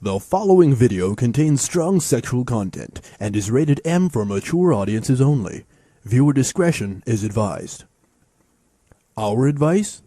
The following video contains strong sexual content and is rated M for mature audiences only. Viewer discretion is advised. Our advice?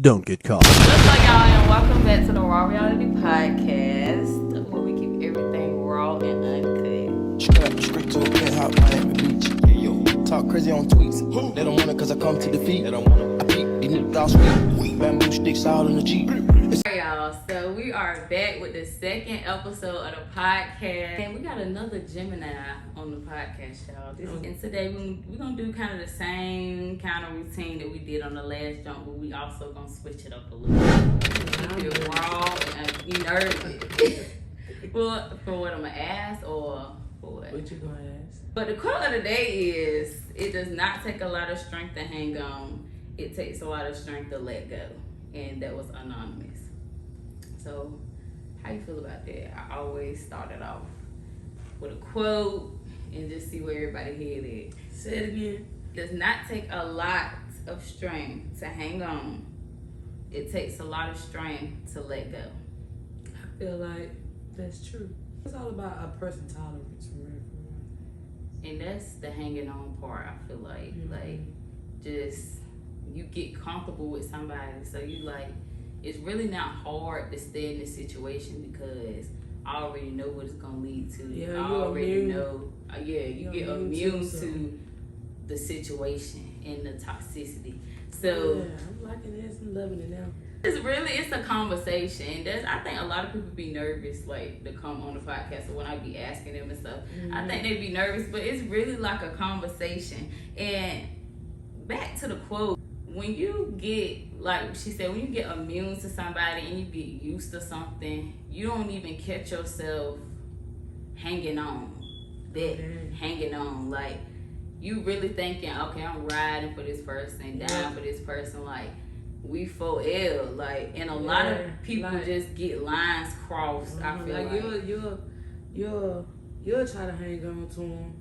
Don't get caught. What's up, y'all, and welcome back to the Raw Reality Podcast, where we keep everything raw and uncut. Straight to the penthouse, Miami Beach. Yeah, yo. Talk crazy on tweets. They don't want it cause I come to defeat. They don't want it. I peek, these niggas all sweet. Bamboo sticks all in the Jeep. Alright, y'all, so we are back with the second episode of the podcast. And we got another Gemini on the podcast, y'all. And today we're going to do kind of the same kind of routine that we did on the last jump, but we also going to switch it up a little bit. Keep it raw and inert. For what I'm going to ask or for what? What you going to ask? But the quote of the day is, it does not take a lot of strength to hang on. It takes a lot of strength to let go. And that was anonymous. So, how you feel about that? I always started off with a quote and just see where everybody head is. Say it again. Does not take a lot of strength to hang on. It takes a lot of strength to let go. I feel like that's true. It's all about a person's tolerance for real. And that's the hanging on part, I feel like. Mm-hmm. Like, just, you get comfortable with somebody. So you like, it's really not hard to stay in this situation because I already know what it's gonna lead to. Yeah, I you already immune. know. You get immune to the situation and the toxicity. So yeah, I'm liking this. I'm loving it now. it's a conversation. I think a lot of people be nervous like to come on the podcast or when I be asking them and stuff. Mm-hmm. I think they be nervous, but it's really like a conversation. And back to the quote. When you get, like she said, when you get immune to somebody and you get used to something, you don't even catch yourself hanging on. Hanging on. Like, you really thinking, okay, I'm riding for this person, dying for this person. Like, we for L. Like, and a lot of people just get lines crossed, I feel like. You'll try to hang on to them.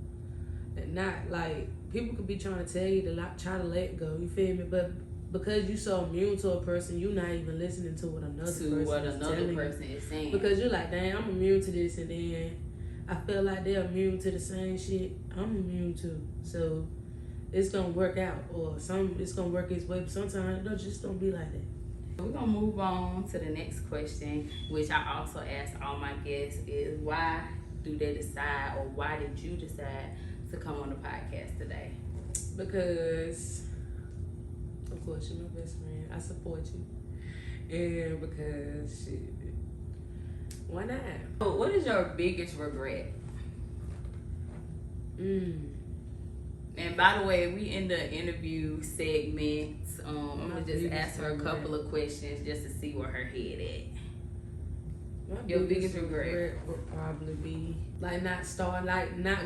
And not, like, people could be trying to tell you to try to let go, you feel me? But because you so immune to a person, you're not even listening to what another person is saying. Because you're like, dang, I'm immune to this, and then I feel like they're immune to the same shit I'm immune to. So it's gonna work out, or it's gonna work its way. But sometimes it just don't be like that. We're gonna move on to the next question, which I also asked all my guests, is why do they decide, or why did you decide to come on the podcast today? Because, of course, you're my best friend. I support you. And because, shit, why not? So what is your biggest regret? And by the way, we in the interview segment. I'm gonna just ask her a couple of questions just to see where her head at. Your biggest regret would probably be like not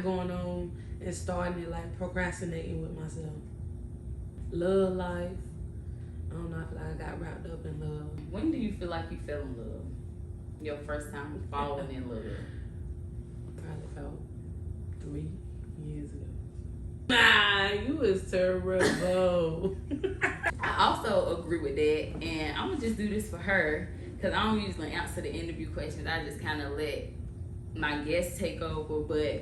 going on and starting it, like procrastinating with myself. Love life. I don't know, I feel like I got wrapped up in love. When do you feel like you fell in love? Your first time falling in love? Probably felt 3 years ago. Nah, you was terrible. I also agree with that, and I'm gonna just do this for her. Because I don't usually answer the interview questions. I just kind of let my guests take over. But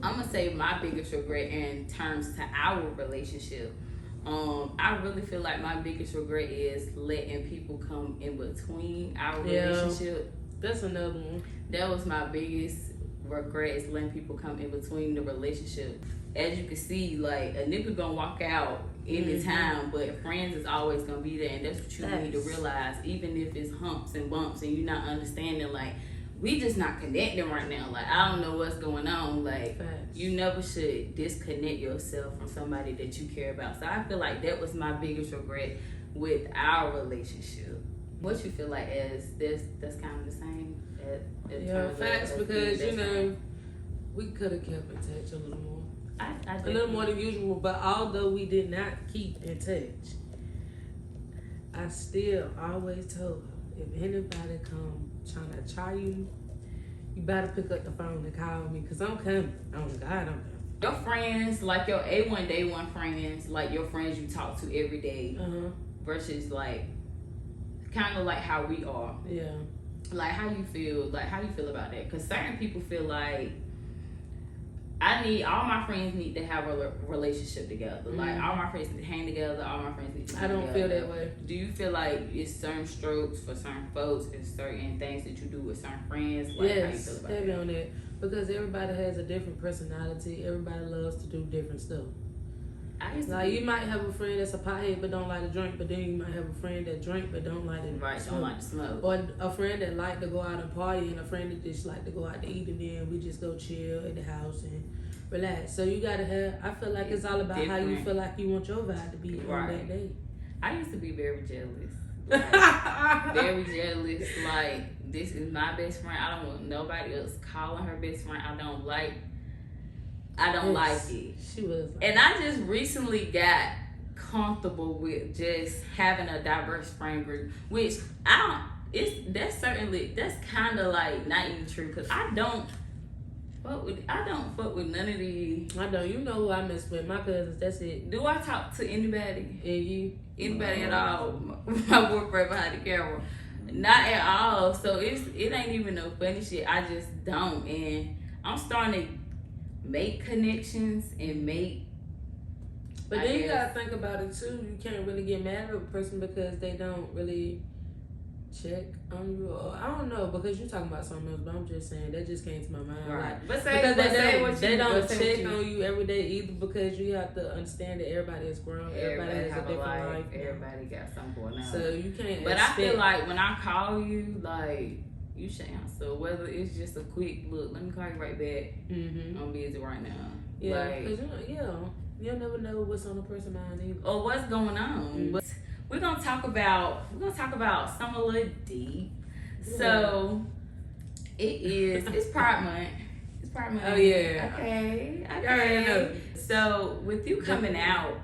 I'm going to say my biggest regret in terms to our relationship. I really feel like my biggest regret is letting people come in between our relationship. That's another one. That was my biggest regret, is letting people come in between the relationship. As you can see, like, a nigga gonna walk out anytime, but friends is always gonna be there, and that's what you need to realize. Even if it's humps and bumps and you're not understanding, like, we just not connecting right now. Like, I don't know what's going on. Like, you never should disconnect yourself from somebody that you care about. So I feel like that was my biggest regret with our relationship. What you feel like as that's kind of the same? Facts, because you know we could have kept in touch a little more. A little more than usual, but although we did not keep in touch, I still always told her, if anybody come trying to try you, you better pick up the phone and call me, because I'm coming. Oh, God, I'm coming. Your friends, like your A1 Day 1 friends, like your friends you talk to every day, versus like, kind of like how we are. Yeah. Like, how you feel about that? Because certain people feel like all my friends need to have a relationship together. Like, all my friends need to hang together. All my friends need to. I don't feel that way. Do you feel like it's certain strokes for certain folks and certain things that you do with certain friends? Like, yes, how you feel about heavy that? on that, because everybody has a different personality. Everybody loves to do different stuff. You might have a friend that's a pothead but don't like to drink, but then you might have a friend that drink but don't like to smoke. Or a friend that like to go out and party, and a friend that just like to go out to eat, and then we just go chill at the house and relax. So you gotta have. I feel like it's all about how you feel like you want your vibe to be on that day. I used to be very jealous. Like, very jealous. Like, this is my best friend. I don't want nobody else calling her best friend. I don't like it. She was like, and I just recently got comfortable with just having a diverse friend group, which that's kind of like not even true, because I don't fuck with none of these. I know, you know who I mess with, my cousins. That's it. Do I talk to anybody? Anybody At all? My boyfriend behind the camera, not at all. So it ain't even no funny shit. I just don't, and I'm starting to make connections and make. But then you gotta think about it too. You can't really get mad at a person because they don't really check on you. Or, I don't know, because you're talking about something else, but I'm just saying that just came to my mind. Right. Like, they don't check on you every day either, because you have to understand that everybody is grown. Everybody has a different life. Everybody got something going on. So you can't. But I feel like when I call you, like, you should answer. Whether it's just a quick look, let me call you right back. I'm busy right now. Yeah, because you'll never know what's on a person's mind either, or what's going on. But we're gonna talk about something a little deep. Yeah. So it's Pride Month. It's Pride Month. Oh yeah. Okay. I already know. So with you coming out,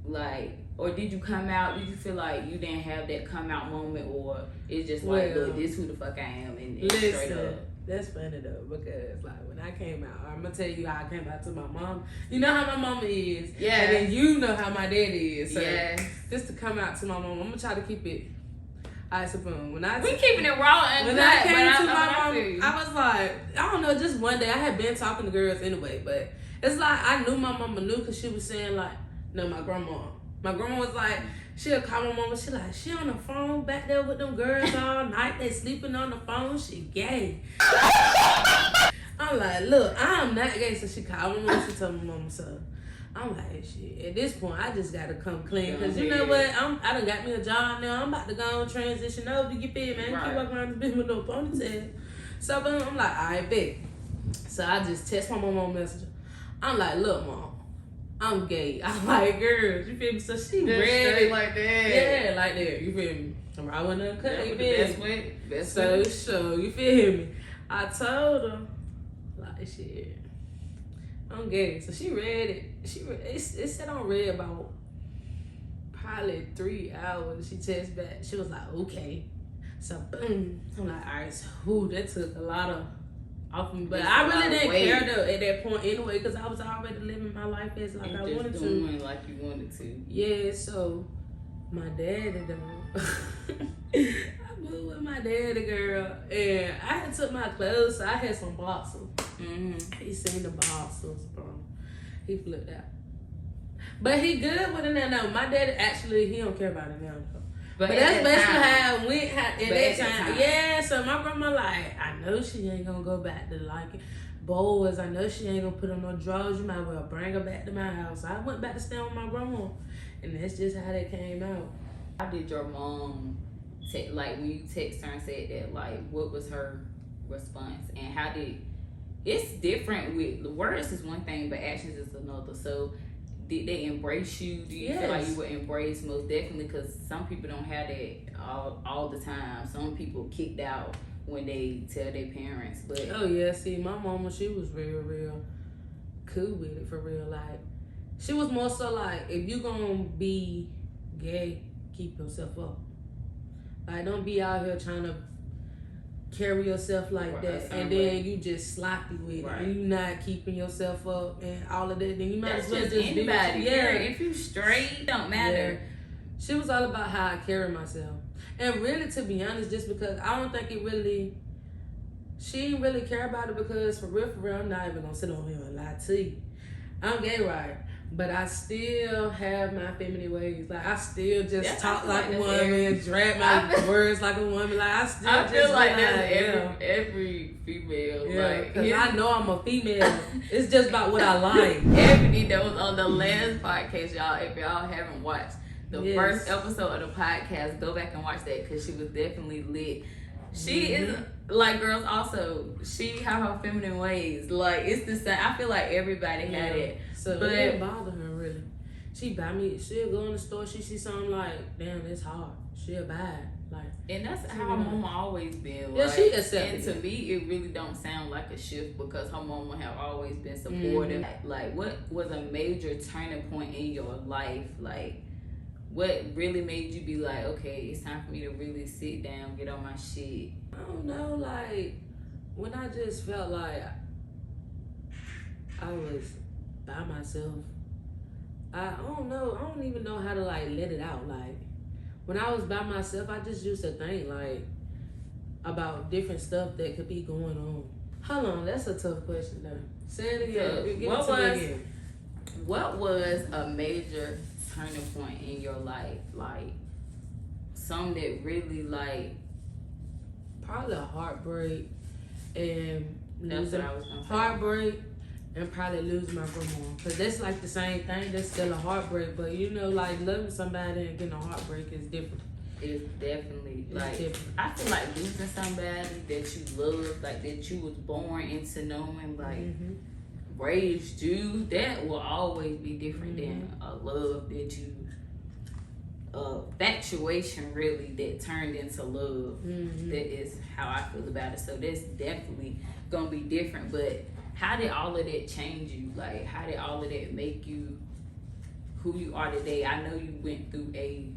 like, or did you come out? Did you feel like you didn't have that come out moment, or it's just like, look, this who the fuck I am, and straight up? That's funny though, because like when I came out, I'm gonna tell you how I came out to my mom. You know how my mama is, yeah, and then you know how my daddy is. So just to come out to my mom, I'm gonna try to keep it ice upon. We keeping it raw and when I came to my mom, I was like, I don't know, just one day I had been talking to girls anyway, but it's like I knew my mama knew, because she was saying like, no, my grandma was like, she'll call my mama, she on the phone back there with them girls all night, they sleeping on the phone, she gay. I'm like, look, I'm not gay. So she called my mama, she told my mama so. I'm like, shit, at this point, I just gotta come clean, because you know what, I done got me a job now, I'm about to go and transition over, you feel, man, keep walking around this bitch with no ponytail. So boom, I'm like, all right, bet. So I just text my mama on Messenger. I'm like, look, mom, I'm gay. I like girls. You feel me? So she read it like that. Yeah, like that. You feel me? I wasn't uncut. You feel me? So you feel me? I told her like, shit, I'm gay. So she read it. It said on read about probably 3 hours. She texted back. She was like, okay. So boom. I'm like, all right. So that took a lot of off me, but I really didn't care though at that point anyway, because I was already living my life as like I wanted to. Like you wanted to. Yeah, so my daddy though, I moved with my daddy, girl, and I had took my clothes, so I had some boxers. He seen the boxers, bro. He flipped out. But he good with it now. No, my daddy actually, he don't care about it now though. But that's basically how it went at that time. Yeah, so my grandma like, I know she ain't gonna go back to like boys. I know she ain't gonna put on no drawers. You might well bring her back to my house. So I went back to stay with my grandma, and that's just how that came out. How did your mom like when you text her and said that? Like, what was her response, and how did? It's different with words is one thing, but actions is another. So. Did they embrace you? Do you feel like you were embraced? Most definitely, because some people don't have that all the time. Some people kicked out when they tell their parents. But oh yeah, see, my mama, she was real cool with it for real. Like, she was more so like, if you gonna be gay, keep yourself up. Like, don't be out here trying to carry yourself like that, and then you just sloppy with it. You not keeping yourself up and all of that. Then you might as well just anybody. Be. Yeah, if you straight, don't matter. Yeah. She was all about how I carry myself, And really, to be honest, just because I don't think she didn't really care about it because for real, I'm not even gonna sit on here and lie to you. I'm gay, right? But I still have my feminine ways. Like, I still just talk like a woman, drag my words like a woman. Like, I feel like that's every female. Yeah, like, because I know I'm a female. It's just about what I like. Ebony, that was on the last podcast, y'all. If y'all haven't watched the first episode of the podcast, go back and watch that because she was definitely lit. She is, like, girls also, she have her feminine ways. Like, it's the same. I feel like everybody had it. So it didn't bother her, really. She'll go in the store, she see something like, damn, it's hard. She'll buy it. Like, and that's how her mama always been. Yeah, like, she accepted. And to me, it really don't sound like a shift because her mama have always been supportive. Like, what was a major turning point in your life? Like, what really made you be like, okay, it's time for me to really sit down, get on my shit? I don't know, like, when I just felt like I was by myself. I don't know. I don't even know how to, like, let it out. Like, when I was by myself, I just used to think, like, about different stuff that could be going on. Hold on, that's a tough question, though. Say it again. What was a major turning point in your life? Like, something that really, like... Probably a heartbreak and that's what I was gonna say. Heartbreak and probably losing my grandma. Because that's like the same thing. That's still a heartbreak. But, you know, like, loving somebody and getting a heartbreak is different. It's definitely, like, different. I feel like losing somebody that you love, like, that you was born into knowing, like, raised you, that will always be different than a love that you, infatuation really that turned into love. That is how I feel about it. So that's definitely gonna be different. But how did all of that change you? Like, how did all of that make you who you are today? I know you went through a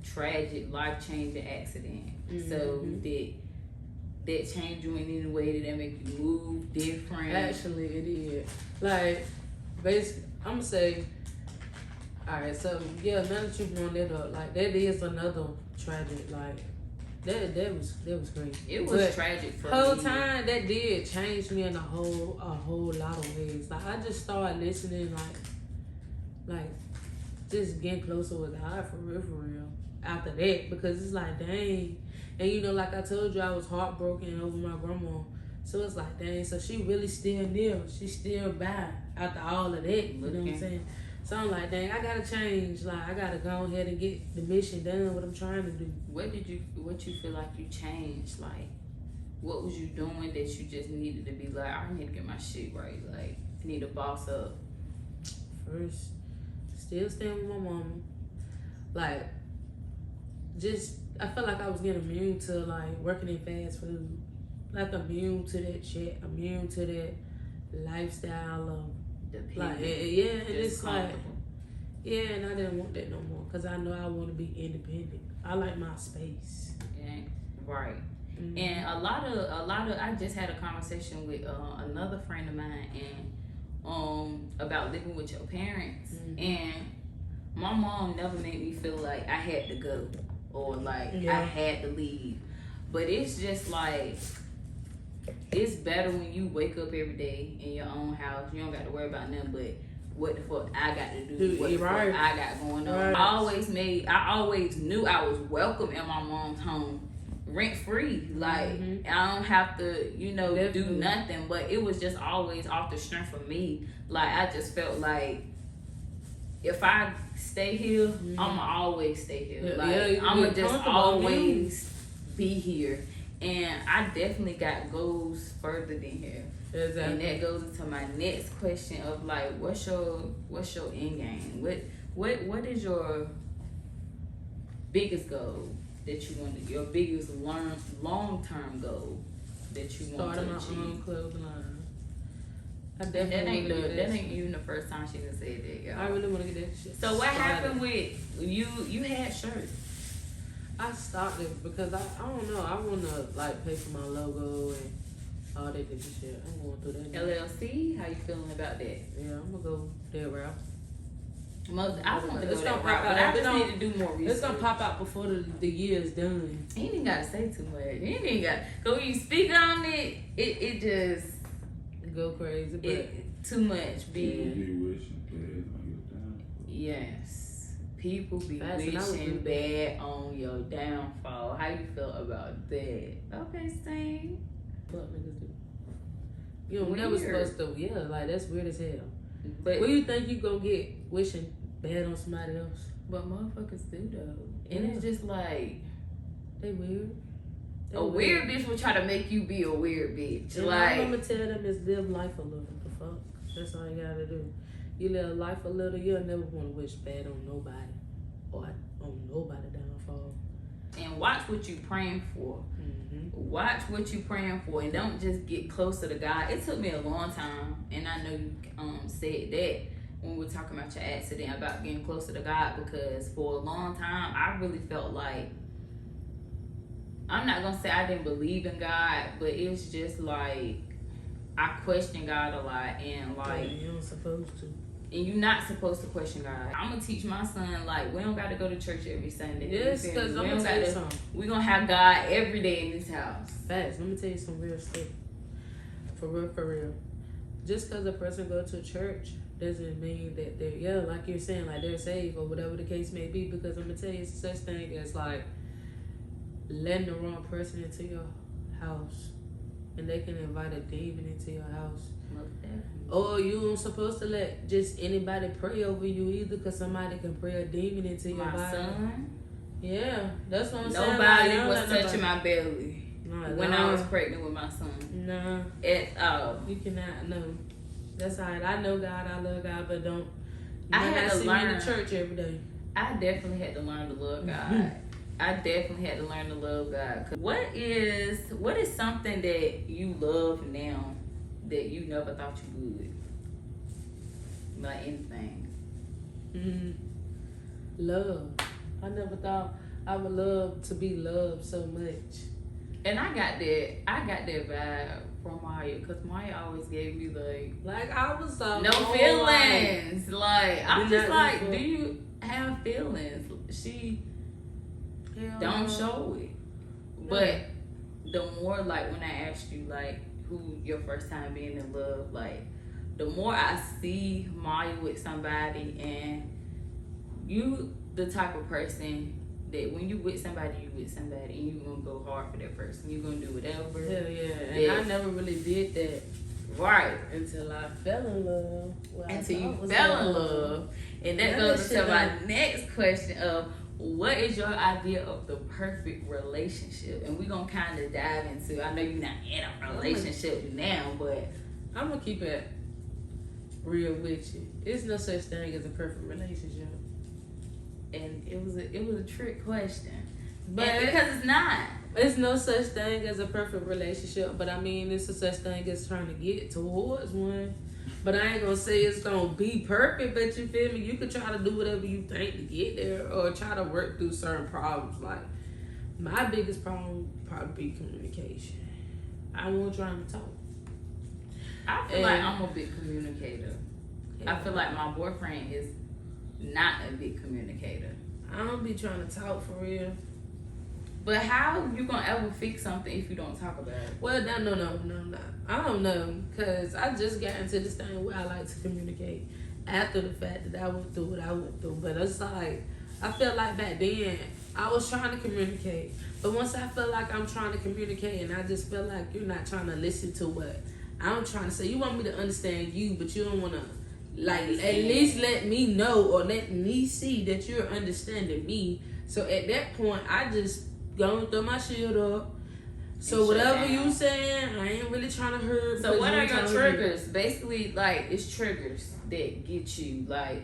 tragic, life-changing accident. So did that change you in any way? Did that make you move different? Actually, it did. Like, basically, I'm gonna say, all right. So yeah, now that you brought that up, like, that is another tragic. Like, that was great. It was tragic for me. Whole time that did change me in a whole lot of ways. Like, I just started listening, like just getting closer with God for real. After that, because it's like, dang. And, you know, like I told you, I was heartbroken over my grandma. So it's like, dang, so she really still near. She still by after all of that. You know what I'm saying? So I'm like, dang, I gotta change. Like, I gotta go ahead and get the mission done, what I'm trying to do. What you feel like you changed? Like, what was you doing that you just needed to be like, I need to get my shit right. Like, I need to boss up. First, still staying with my mama. Like, just, I felt like I was getting immune to, like, working in fast food. Like, immune to that shit, immune to that lifestyle of, like, and it's like, yeah, and I didn't want that no more, because I know I want to be independent. I like my space. Yeah, right. And a lot of, I just had a conversation with another friend of mine, and about living with your parents, and my mom never made me feel like I had to go or like I had to leave, but it's just like, it's better when you wake up every day in your own house. You don't got to worry about nothing but what the fuck I got to do, what the fuck I got going on. I always knew I was welcome in my mom's home, rent free. Like, I don't have to, do nothing. But it was just always off the strength of me. Like, I just felt like if I stay here, I'ma always stay here. Like, I'ma just always be here. And I definitely got goals further than here. Exactly. And that goes into my next question of, like, what's your end game? What is your biggest goal that you want to, your biggest long-term goal that you want to achieve? Starting my own clothing line. That ain't even the first time she done said that, y'all. I really want to get that shit. So what happened with you had shirts? I stopped it because I don't know. I want to, like, pay for my logo and all that different shit. I'm going through that. LLC? How you feeling about that? Yeah, I'm going to go that route. I want to go It's that gonna route, pop but out. I just need to do more research. It's gonna pop out before the year is done. He ain't gotta say too much. He ain't got. Cause when you speak on it, it just go crazy. But too much. People be wishing bad on your downfall. Yes, people be Fast and I would wishing do bad on your downfall. How you feel about that? Okay, Sting. what niggas do? You know, never Weird. supposed to. Yeah, like that's weird as hell. But What do you think you gonna get wishing bad on somebody else? but motherfuckers do though, and it's just like They weird. They a weird bitch will try to make you be a weird bitch. And all Like I'm gonna tell them is live life a little. The fuck? That's all you gotta do. You live life a little, you'll never want to wish bad on nobody or on nobody downfall. and watch what you praying for. Watch what you praying for, and don't just get closer to God. It took me a long time, and I know you said that when we were talking about your accident about getting closer to God, because for a long time I really felt like, I'm not gonna say I didn't believe in God, but it's just like I questioned God a lot, and like you don't supposed to. and you're not supposed to question God. I'm gonna teach my son, like, we don't gotta go to church every Sunday. Yes, You feel me? because I'm We gonna don't tell you gotta- something. we gonna have God every day in this house. Facts. Let me tell you some real stuff. For real, for real. Just because a person go to church doesn't mean that they're, like you're saying, like they're saved or whatever the case may be. Because I'm gonna tell you, it's such thing as like letting the wrong person into your house, and they can invite a demon into your house. Or you ain't supposed to let just anybody pray over you either, because somebody can pray a demon into your My body. son, Yeah, that's what I'm saying. Like, nobody don't was let touching nobody- my belly No, when no. I was pregnant with my son. Nah. At all. You cannot, no. That's all right. I know God, I love God, but don't. You I might had not to see me in learn. the church every day. I definitely had to learn to love God. I definitely had to learn to love God. 'Cause what is something that you love now that you never thought you would? Like anything. Love. I never thought I would love to be loved so much. And I got that vibe from Maya, because Maya always gave me Like I was so no feelings. Like I'm Did just not like, feel- do you have feelings? She Hell don't no. show it. But the more, like, when I asked you like who your first time being in love, like the more I see Maya with somebody, and you the type of person that when you with somebody, and you gonna go hard for that person. You gonna do whatever. Hell yeah. And Yeah. I never really did that Right. until I fell in love. Well, I Until you thought was fell in love. And that Yeah, goes that into my shit next question of what is your idea of the perfect relationship? And we're gonna kind of dive into, I know you're not in a relationship now, but I'm gonna keep it real with you. There's no such thing as a perfect relationship. and it was a trick question. But And because it's not. There's no such thing as a perfect relationship, but I mean, it's a such thing as trying to get towards one. But I ain't gonna say it's gonna be perfect, but you feel me? You could try to do whatever you think to get there, or try to work through certain problems. Like, my biggest problem would probably be communication. I won't trying to talk. I feel like I'm a big communicator. I feel like my boyfriend is not a big communicator. I don't be trying to talk for real. But how you gonna ever fix something if you don't talk about it? Well, no. I don't know, because I just got into this thing where I like to communicate after the fact that I went through what I went through. But it's like, I felt like back then, I was trying to communicate. But once I feel like I'm trying to communicate and I just feel like you're not trying to listen to what I'm trying to say. You want me to understand you, but you don't want to, like, at least let me know or let me see that you're understanding me. So at that point, I just go and throw my shield up. So And shut whatever down. you saying, I ain't really trying to hurt. So because what you are your trying to hurt. triggers? Basically, like, it's triggers that get you. Like,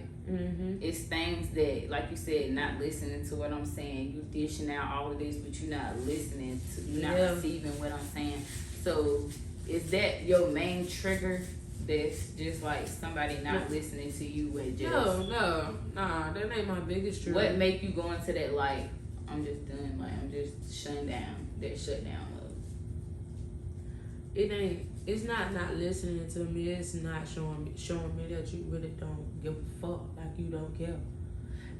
it's things that, like you said, not listening to what I'm saying. You dishing out all of this, but you're not listening to, you're not receiving what I'm saying. So is that your main trigger? That's just like somebody not listening to you with just No, that ain't my biggest trigger. what make you go into that, like, I'm just done, like I'm just shutting down, that shutdown It's not listening to me. It's not showing me that you really don't give a fuck, like you don't care.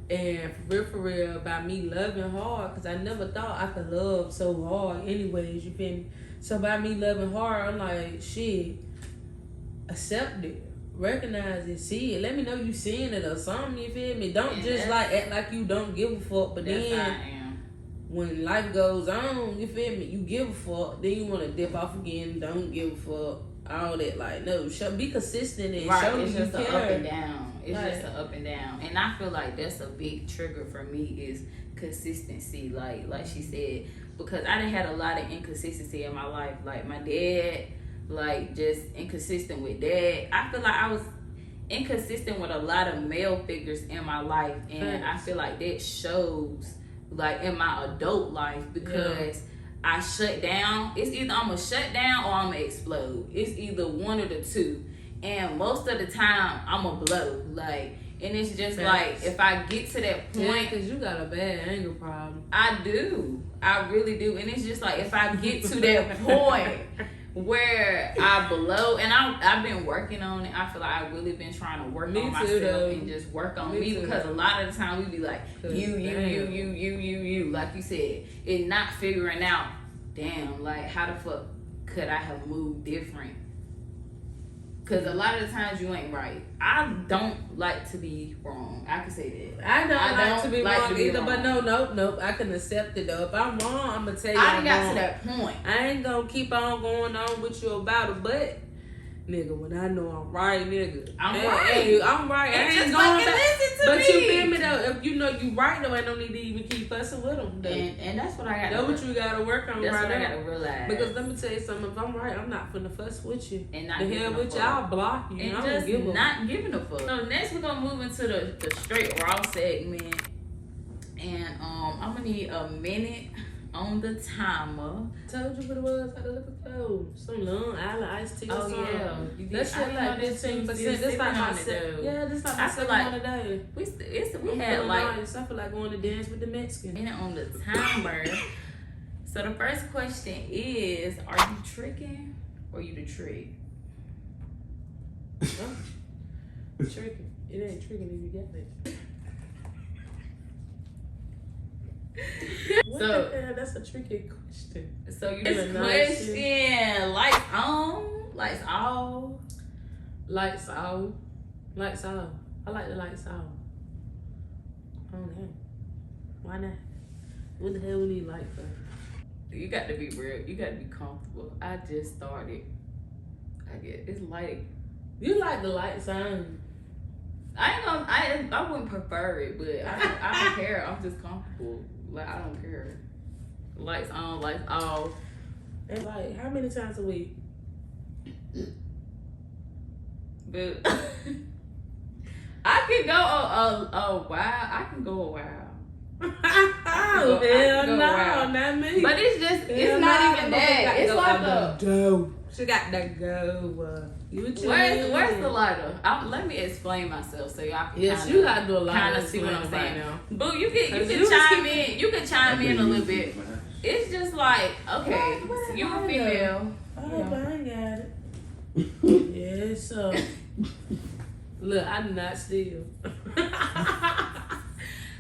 And for real, by me loving hard, because I never thought I could love so hard anyways, you feel me? So by me loving hard, I'm like, shit, accept it, recognize it, see it. Let me know you seeing it or something, you feel me? Don't just like act like you don't give a fuck, but then when life goes on, you feel me? You give a fuck, then you want to dip off again, don't give a fuck, all that. Like, no, be consistent and show me it's you just care. an up and down. It's just an up and down. And I feel like that's a big trigger for me is consistency. Like she said, because I done had a lot of inconsistency in my life. Like my dad, like just inconsistent with dad. I feel like I was inconsistent with a lot of male figures in my life. And I feel like that shows like in my adult life because I shut down. It's either I'm gonna shut down or I'm gonna explode. It's either one of the two. And most of the time I'm gonna blow. Like, and it's just like if I get to that point, because you got a bad anger problem. I do. I really do. And it's just like if I get to that point where I blow, and I've been working on it. I feel like I've really been trying to work on myself and just work on me because a lot of the time we be like you, like you said, and not figuring out, damn, like how the fuck could I have moved different? Because a lot of the times you ain't right. I don't like to be wrong. I can say that. I don't like to be wrong either, but nope. I can accept it though. If I'm wrong, I'm going to tell you I I'm got wrong. to that point. I ain't going to keep on going on with you about it, but nigga, when I know I'm right, nigga. I'm right. I'm right. And I ain't just going fucking listen to but me. you feel me though? If you know you right though, I don't need to even keep fussing with them. Though. And that's what I got. That's what you got to work on. That's right what now. I got to realize. Because let me tell you something. If I'm right, I'm not finna fuss with you. And not the giving hell a with fuck. y'all, block you. And I just don't give not giving a fuck. So next we're gonna move into the straight raw segment, and I'm gonna need a minute on the timer. Told you what it was. I look at those. Some Long Island iced tea. Oh or yeah, something. That shit like 15%. This like my second. Yeah, this like my second one today. We had like nice. I feel like going to dance with the Mexican. minute on the timer. So the first question is: are you tricking or you the trick? Huh? Tricking. It ain't tricking if you got it. So that's a tricky question. So you this question: lights on, lights off, lights off, lights off. I like the lights off. Oh no, why not? What the hell we need light for? You got to be real. You got to be comfortable. I just started. I get it's light. You like the lights on? I ain't gonna. I wouldn't prefer it, but I don't care. I'm just comfortable. Like I don't care. Lights on, lights off. And like, how many times a week? But I could go a while. I can go a while. Oh hell no, not me. But it's just it's not even that. It's like a go. She got to go. Where's the lighter? Let me explain myself so y'all can you gotta do a lot kind of see what I'm saying. Now. Boo, you can chime in. You can chime in a little bit. It's just like okay, so you a female. Oh, I got it. Yes, sir. Look, I do not steal.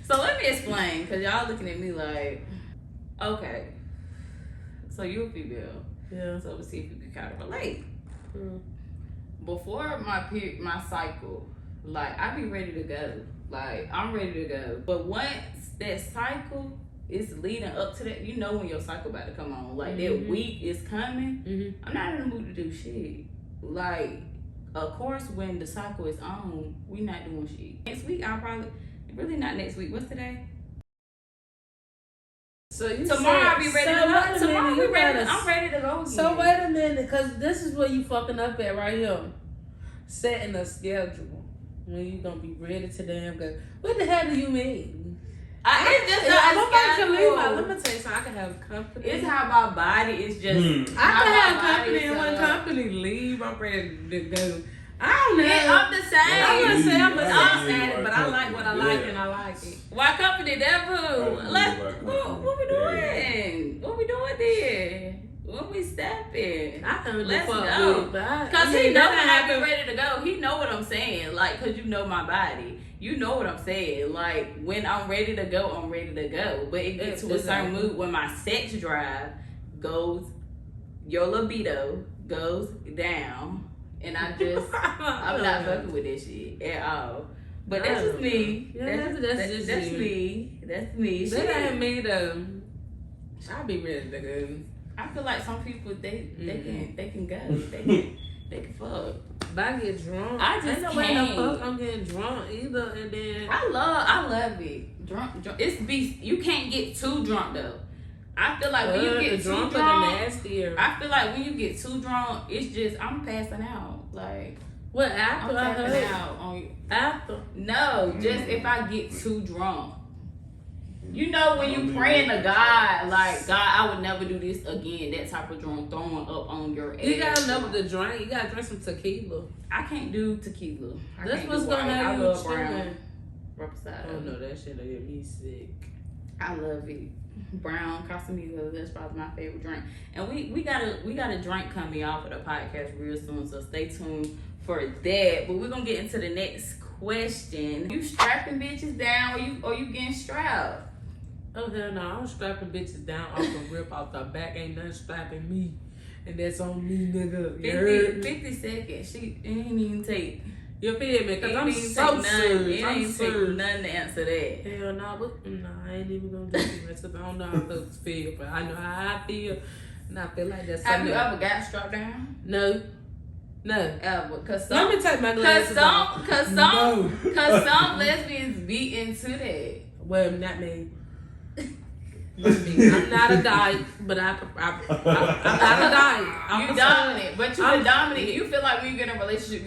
So let me explain, cause y'all looking at me like, okay. So you a female. Yeah. So we'll see if you can kind of relate. Mm. Before my cycle, like I be ready to go. Like I'm ready to go. But once that cycle is leading up to that, you know when your cycle about to come on. Like that week is coming. I'm not in the mood to do shit. Like, of course, when the cycle is on, we not doing shit. Next week, I'll probably really not next week. What's today? So you tomorrow I'll be ready to go. Tomorrow we ready. I'm ready to go again. So wait a minute, cause this is where you fucking up at right here. Setting a schedule when you gonna be ready to damn go. What the hell do you mean? It's just not a schedule. Let me tell you something. I can have company. It's how my body is just. I can have company and when company leave, I'm ready to go. I don't know. Yeah, I'm the same. I'm gonna say I'm the but I like what I like and I like it. Why company that boo? What we doing? What we doing there? When we stepping, I don't let's fuck go. with, Cause he know when I be ready to go. He know what I'm saying. Like, cause you know my body. You know what I'm saying. Like, when I'm ready to go, I'm ready to go. But it gets to a certain mood when my sex drive goes, your libido goes down, and I just, I'm not fucking with this shit at all. But that's just me. Yeah, that's me. That's me. That ain't me though. I be ready to go. I feel like some people they can go. They can fuck. But I get drunk. I just ain't no way can't. the fuck I'm getting drunk either. And then I love it. Drunk. It's you can't get too drunk though. I feel like when you get too drunk, nastier. I feel like when you get too drunk, it's just I'm passing out. Like what after I'm I passing heard? out on After no, just if I get too drunk. You know when you praying to God, like God, I would never do this again. That type of drunk throwing up on your ass. You gotta know what to drink. You gotta drink some tequila. I can't do tequila. That's what's gonna have you chilling. Reposado. Oh no, that shit'll get me sick. I love it. Brown Casamigo, that's probably my favorite drink. And we got a drink coming off of the podcast real soon, so stay tuned for that. But we're gonna get into the next question. You strapping bitches down or you getting strapped? Oh hell no, I'm strapping bitches down off the rip off the back. Ain't nothing strapping me. And that's on me, nigga. 50 seconds. She ain't even take. You feel me? Cause I'm so serious. I'm serious. Nothing to answer that. Hell no, I ain't even gonna do it. I don't know how folks feel, but I know how I feel. And I feel like that's Have you ever got strapped down? No. Ever. Let me take my glasses off. Cause some lesbians be into that. Well, not me. I'm not a dyke, but I'm not a dyke. You dominant, but you're dominant. You feel like when you get in a relationship,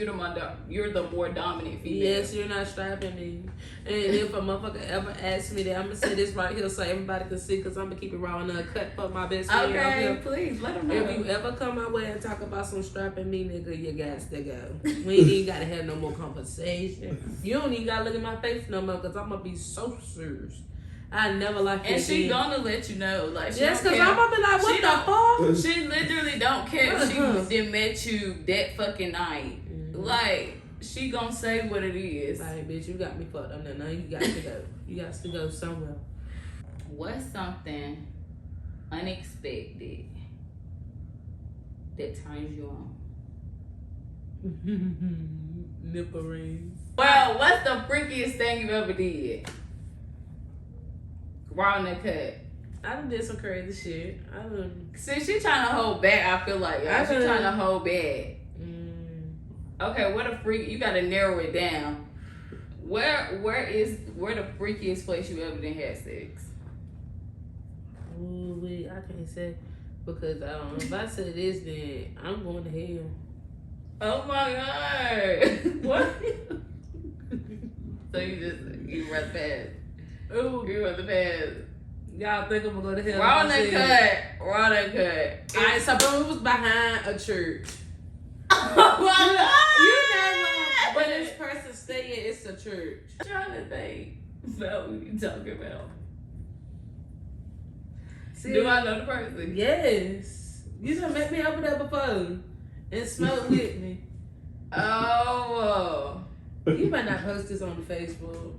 you're the more dominant female. Yes, you're not strapping me. And if a motherfucker ever asks me that, I'm gonna say this right here so everybody can see, because I'm gonna keep it raw and uncut for my best friend. Okay, please let them know. If you ever come my way and talk about some strapping me, nigga, you got to go. We ain't even gotta have no more conversation. You don't even gotta look at my face no more, because I'm gonna be so serious. I never like and she gonna let you know, like she yes, because I'm gonna be like, what the fuck? She literally don't care if she didn't met you that fucking night. Like she gonna say what it is. Like, bitch, you got me fucked up now. You got to go. You got to go somewhere. What's something unexpected that turns you on? Nipple rings. Well, what's the freakiest thing you ever did? Raw in the cut. I done did some crazy shit. See, she trying to hold back. I feel like she trying to hold back. Okay, what a freak! You gotta narrow it down. Where the freakiest place you ever done had sex? Ooh, I can't say because if I say this, then I'm going to hell. Oh my god! What? So you run fast. Ooh. You run the fast. Y'all think I'm gonna go to hell? Raw and cut. Alright, so it was behind a church. Oh my god! But this person saying it's a church. I'm trying to think about what you talking about. See, do I know the person? Yes. You done met me over there before and smoked with me. Oh. You might not post this on the Facebook.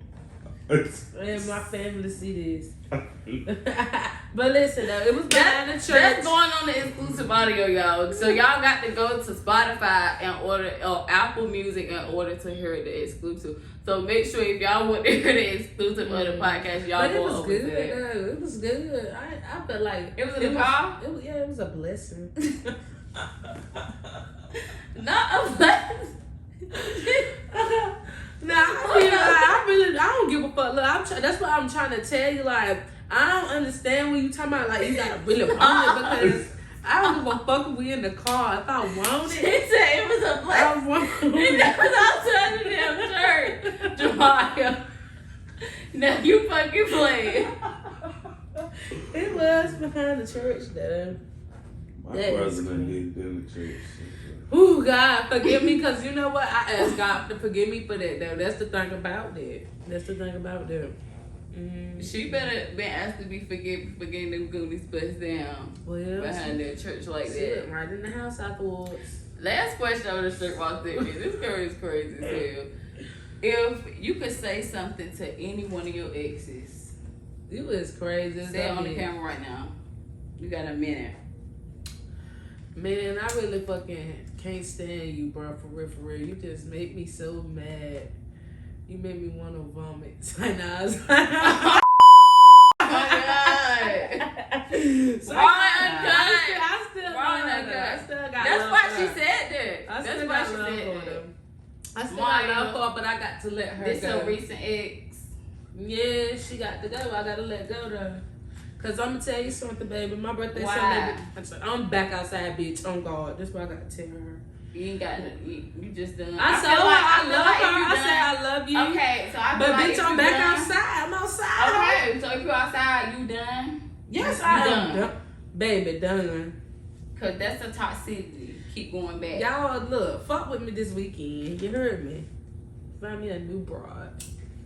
And my family see this. But listen though, it was behind the church. That's going on the exclusive audio, y'all. So y'all got to go to Spotify and order Apple Music in order to hear the exclusive. So make sure if y'all want to hear the exclusive of the podcast, y'all go over good, there. Though. It was good. I felt like it was in the car. It was a blessing. Not a blessing. I don't give a fuck. Look, that's what I'm trying to tell you. Like, I don't understand when you talking about like you gotta really want it because I don't give a fuck if we in the car. If I want it, She said it was a blessing. I want it. That was outside the damn church, Jemiah. Now you fucking playing. It was behind the church though. My brother done hit in the church. Ooh, God, forgive me, because you know what? I asked God to forgive me for that, though. That's the thing about that. She better been asked to be forgetting them goonies bust down behind their church like she that. went right in the house afterwards. Last question on the shirt walked in. This girl is crazy as hell. If you could say something to any one of your exes, You is crazy. say it on the camera right now. You got a minute. Man, I really fucking can't stand you, bro. For real. You just make me so mad. You made me want to vomit. Oh my God. I still got That's love why for she her. said that. I still That's why got she love said for that. them. I still Why, got love for her, but I got to let her This go. a recent ex. Yeah, she got to go. I got to let go though. Cause I'm gonna tell you something, baby. My birthday Why? Sunday. I'm back outside, bitch. On God. That's what I got to tell her. You ain't got you just done. I said, feel I feel love like her. you I done- said, I love you. Okay, so I feel But like bitch, if I'm you back done- outside. I'm outside. Okay, so if you outside, you done? Yes, You I done. am. Baby, done. Cause that's a toxicity. Keep going back. Y'all, look, fuck with me this weekend. You heard me. Find me a new broad.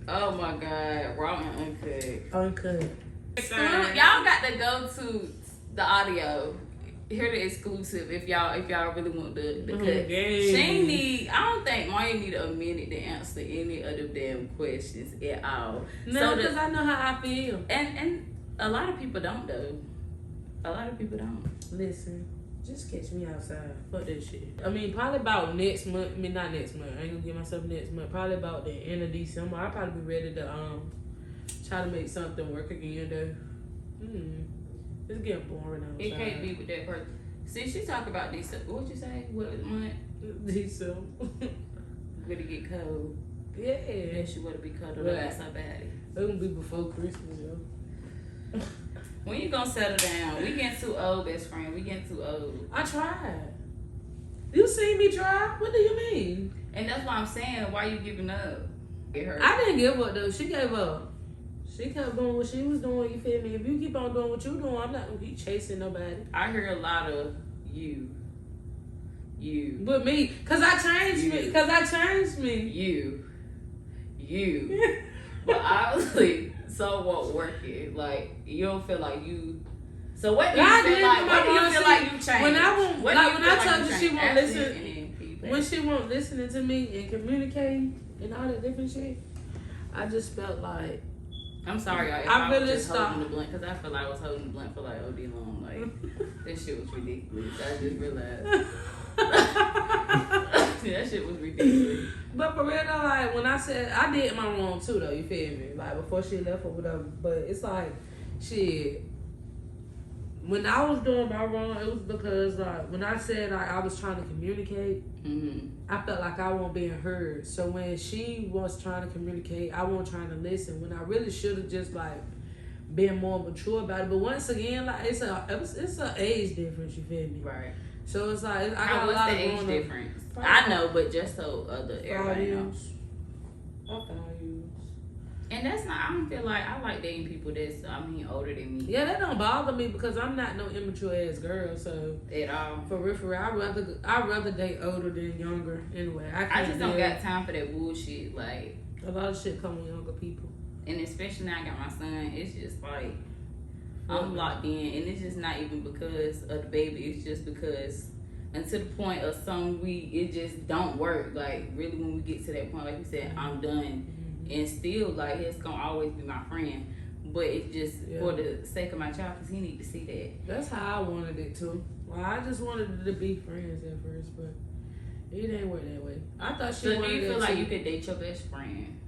Oh my God, raw and uncut. Uncut. Y'all got to go to the audio. Hear the exclusive if y'all really want the cut. Okay. She ain't need. I don't think Maya need a minute to answer any of them damn questions at all. No, So because I know how I feel. and a lot of people don't though. A lot of people don't. Listen, just catch me outside. Fuck that shit. I mean, probably about next month. I mean, not next month. I ain't gonna give myself next month. Probably about the end of December. I'll probably be ready to try to make something work again though. It's getting boring outside. It can't be with that person. See, she talk about December. What you say? What month? December. Would it get cold? Yeah. Yeah, she would be cuddled Right. up by somebody. It's gonna be before Christmas, yo. When you gonna settle down? We getting too old, best friend. We getting too old. I tried. You seen me try? What do you mean? And that's why I'm saying, why you giving up? It hurt. I didn't give up though. She gave up. She kept doing what she was doing. You feel me? If you keep on doing what you doing, I'm not gonna keep chasing nobody. I hear a lot of you. But me, cause I changed me. Cause I changed me. You. But obviously, so won't work it. Like you don't feel like you. So what do you God feel did like? my What do you mom feel see, like you changed? when I won't- What like, do you when feel I like told you you she changed? won't Ask me listen- and then can you play? When she won't listening to me and communicating and all that different shit, I just felt like I'm sorry, y'all. If I I was really just stopped. holding the blunt because I feel like I was holding the blunt for like OD long. Like this shit was ridiculous. I just realized that shit was ridiculous. But for real though, like when I said I did my wrong too though, you feel me? Like before she left or whatever. But it's like shit. When I was doing my wrong, it was because like when I said like I was trying to communicate, I felt like I wasn't being heard. So when she was trying to communicate, I wasn't trying to listen. When I really should have just like been more mature about it. But once again, like it's a age difference. You feel me? Right. So it's like I got a What's lot the of age growing up. difference? 5 I know, but just so other 5 everybody knows. years. 5 years. And that's not. I don't feel like I like dating people that's older than me. Yeah, that don't bother me because I'm not no immature ass girl. So At all. for real, I'd rather date older than younger. Anyway, I just don't got time for that bullshit. Like, a lot of shit come with younger people. and especially now I got my son. It's just like I'm locked in, and it's just not even because of the baby. It's just because until the point of it just don't work. Like really, when we get to that point, like you said, I'm done. And still, like, it's gonna always be my friend. But it's just for the sake of my child, because he need to see that. That's how I wanted it too. Well, I just wanted to be friends at first, but it ain't work that way. I thought she So do wanted you feel that like too. you could date your best friend?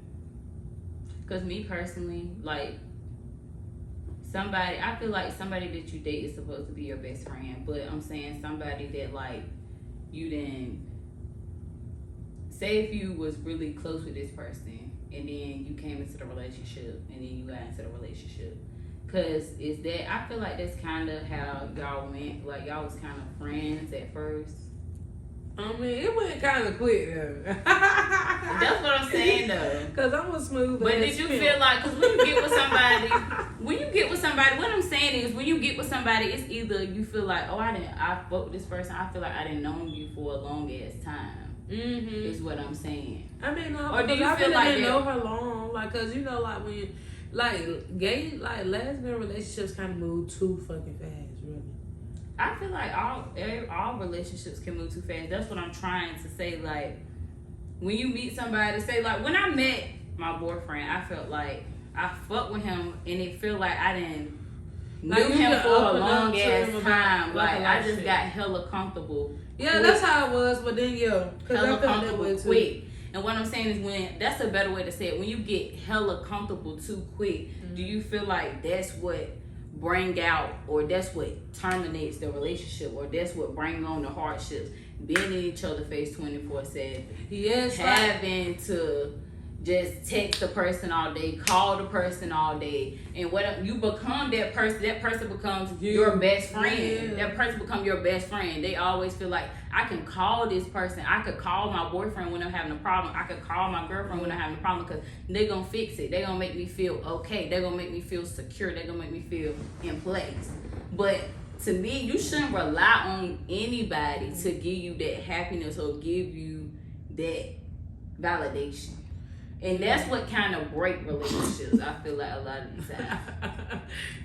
Because me personally, like, I feel like somebody that you date is supposed to be your best friend. But I'm saying somebody that, like, you didn't, say if you was really close with this person, and then you came into the relationship, and then you got into the relationship. Cause I feel like that's kind of how y'all went. Like y'all was kind of friends at first. I mean, it went kind of quick though. That's what I'm saying though. Cause I'm a smooth. But ass did you pimp. feel like, cause when you get with somebody, what I'm saying is when you get with somebody, it's either you feel like, oh, I fucked with this person. I feel like I didn't know you for a long ass time. Is what I'm saying. I mean, no, Or do because you I feel really like didn't that- know her long. Like, cause you know, like when like gay, like lesbian relationships kind of move too fucking fast, really. I feel like all relationships can move too fast. That's what I'm trying to say. Like, when you meet somebody, say like when I met my boyfriend, I felt like I fucked with him, and it felt like I didn't knew him for a long ass time. Like I just got hella comfortable. Yeah, quick. That's how it was. But then hella comfortable quick. And what I'm saying is, when that's a better way to say it. When you get hella comfortable too quick, do you feel like that's what bring out, or that's what terminates the relationship, or that's what bring on the hardships? Being in each other's face 24/7. Yes. Having to just text the person all day, call the person all day, and what you become that person becomes your best friend. Yeah. That person becomes your best friend. They always feel like, I can call this person. I could call my boyfriend when I'm having a problem. I could call my girlfriend when I'm having a problem, because they're going to fix it. They're going to make me feel okay. They're going to make me feel secure. They're going to make me feel in place. But to me, you shouldn't rely on anybody to give you that happiness or give you that validation. And that's what kind of break relationships, I feel like, a lot of the time.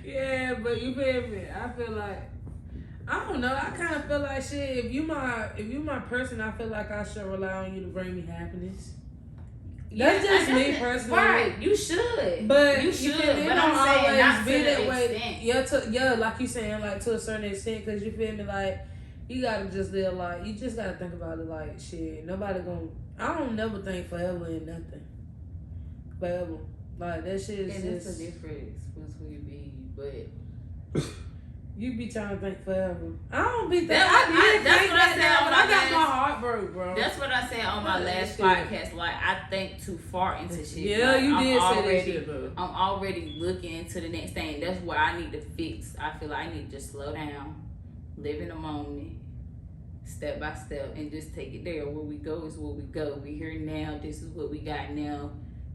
Yeah, but you feel me? I feel like, I don't know, I kind of feel like shit, if you my person, I feel like I should rely on you to bring me happiness. That's just me personally. Right, you should. But you should. It but don't I'm saying always not be to that the way. extent. Yeah, like you saying, like to a certain extent, because you feel me, like, you gotta just live like, you just gotta think about it like, shit, nobody gonna, I don't never think forever in nothing. Forever. Like, that shit is and just... it's a difference between you be, but... You be trying to think forever. I don't be thinking. That's what I said on my I got my heart broke, bro. That's what I said on my last podcast. Like, I think too far into shit. Yeah, like, you did say that shit, bro. I'm already looking into the next thing. That's what I need to fix. I feel like I need to just slow down, live in the moment, step by step, and just take it there. Where we go is where we go. We here now. This is what we got now.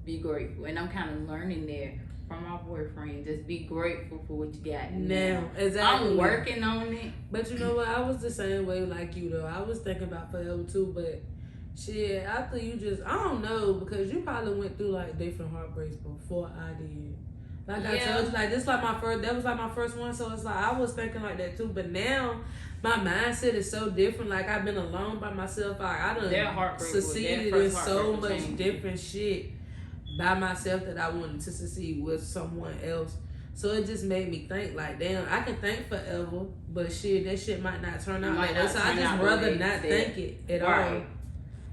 Be grateful. And I'm kind of learning there from my boyfriend. Just be grateful for what you got now. Exactly. I'm working on it. But you know what? I was the same way like you, though. I was thinking about forever, too. But shit, after you just, I don't know, because you probably went through like different heartbreaks before I did. Like I told you, like this like my first, that was like my first one. So it's like, I was thinking like that, too. But now, my mindset is so different. Like, I've been alone by myself. I done succeeded in so much different shit by myself that I wanted to succeed with someone else. So it just made me think like, damn, I can think forever, but shit, that shit might not turn out like that. So I just rather not think it at all.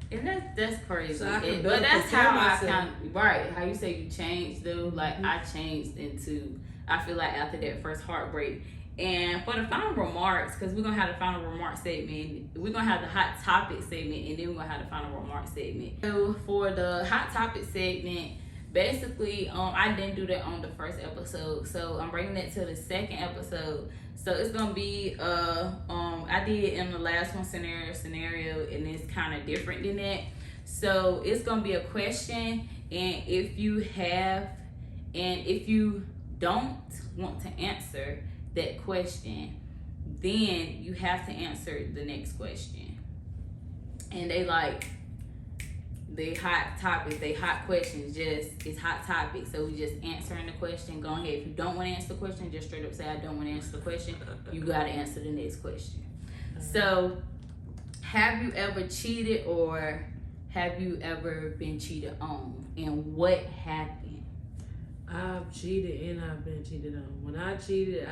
And that's crazy. So but that's how I kind of, right, how you say you changed though. Like, I changed into, I feel like after that first heartbreak. And for the final remarks, because we're going to have the final remark segment, we're going to have the hot topic segment, and then we're going to have the final remark segment. So for the hot topic segment, basically, I didn't do that on the first episode, so I'm bringing that to the second episode. So it's going to be, I did in the last one scenario, and it's kind of different than that. So it's going to be a question, and if you don't want to answer that question, then you have to answer the next question. And they hot topics, they hot questions, it's hot topics. So we just answering the question, go ahead. If you don't want to answer the question, just straight up say I don't want to answer the question. You got to answer the next question. So, have you ever cheated, or have you ever been cheated on, and what happened? I've cheated and I've been cheated on. When I cheated,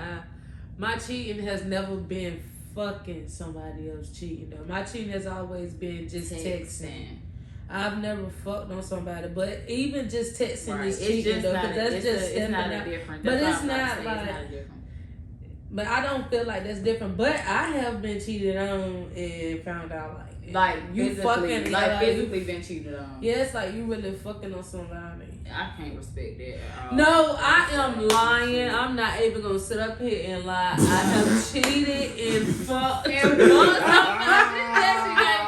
my cheating has never been fucking somebody else cheating though. My cheating has always been just texting. I've never fucked on somebody, but even just texting is cheating though, because that's just stepping out. But it's not like. But I don't feel like that's different. But I have been cheated on and found out like you fucking physically been cheated on. Yeah, it's like you really fucking on somebody. I can't respect that at all. No, I am lying. I'm not even gonna sit up here and lie. I have cheated and fucked. And fucked. You ain't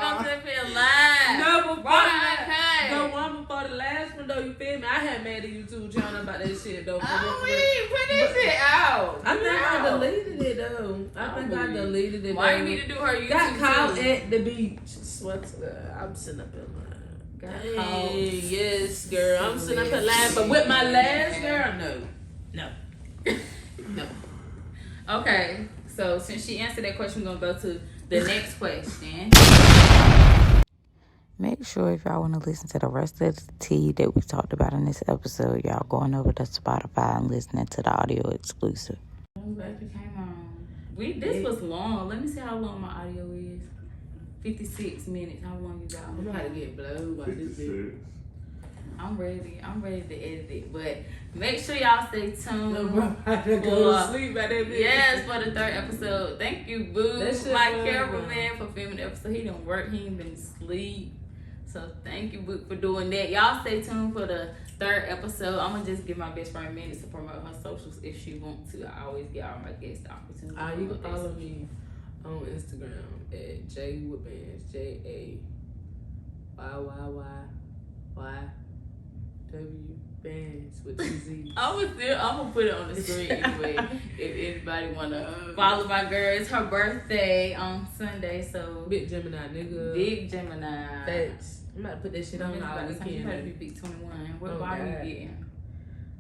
gonna sit up here and lie. No, the one before the last one though, you feel me? I had made a YouTube channel about that shit though. Put that shit out. I think I deleted it though. I deleted it. Why you need to do her YouTube? Got caught at the beach. Swear to God, I'm sitting up in line. Hey, yes, girl. I'm sitting up here laughing with my last girl. No. No. Okay, so since she answered that question, we're gonna go to the next question. Make sure if y'all want to listen to the rest of the tea that we talked about in this episode, y'all going over to Spotify and listening to the audio exclusive. This was long. Let me see how long my audio is. 56 minutes. How long you got? I'm gonna have to get blowed by this bitch. I'm ready to edit it, but make sure y'all stay tuned. No, bro, I had to go to sleep by that bitch. Yes, for the 3rd episode. Thank you, Boo, my cameraman, for filming the episode. He done work. He ain't been asleep. So thank you, Boo, for doing that. Y'all stay tuned for the 3rd episode. I'm gonna just give my best friend minutes to promote her socials if she wants to. I always give all my guests the opportunity. You can follow me on Instagram at jwoodbands, JAYYYYW bands with 2 Z's. I'm gonna put it on the screen anyway. If anybody wanna follow my girl, it's her birthday on Sunday, so Big Gemini, nigga. Big Gemini. Facts. I'm about to put that shit on all weekend. You better be big 21. What bottle you getting?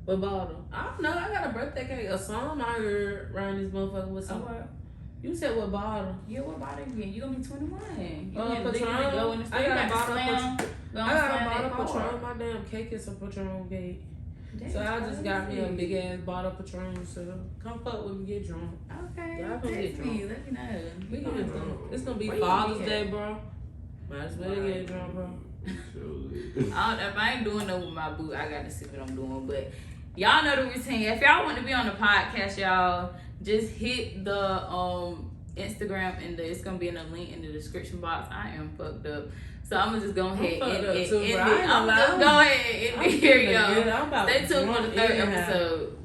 What bottle? I don't know. I got a birthday cake. A song I heard around this motherfucker with some. You said what bottle? Yeah, what bottle you getting? You gonna be 21. You Patron. Go in the store. I got a bottle of Patron. My damn cake is a Patron cake. So I just got me a big ass bottle of Patron. So come fuck with me, get drunk. Okay. Y'all gonna get drunk. Let me know. We gonna get drunk. It's gonna be Father's Day, bro. Might as well get drunk, bro. If I ain't doing no with my boo, I gotta see what I'm doing. But y'all know the routine. If y'all want to be on the podcast, y'all just hit the Instagram and it's gonna be in the link in the description box. I am fucked up, so I'm gonna just go ahead and end it. Go ahead and end it here, y'all. Stay tuned for the 3rd episode.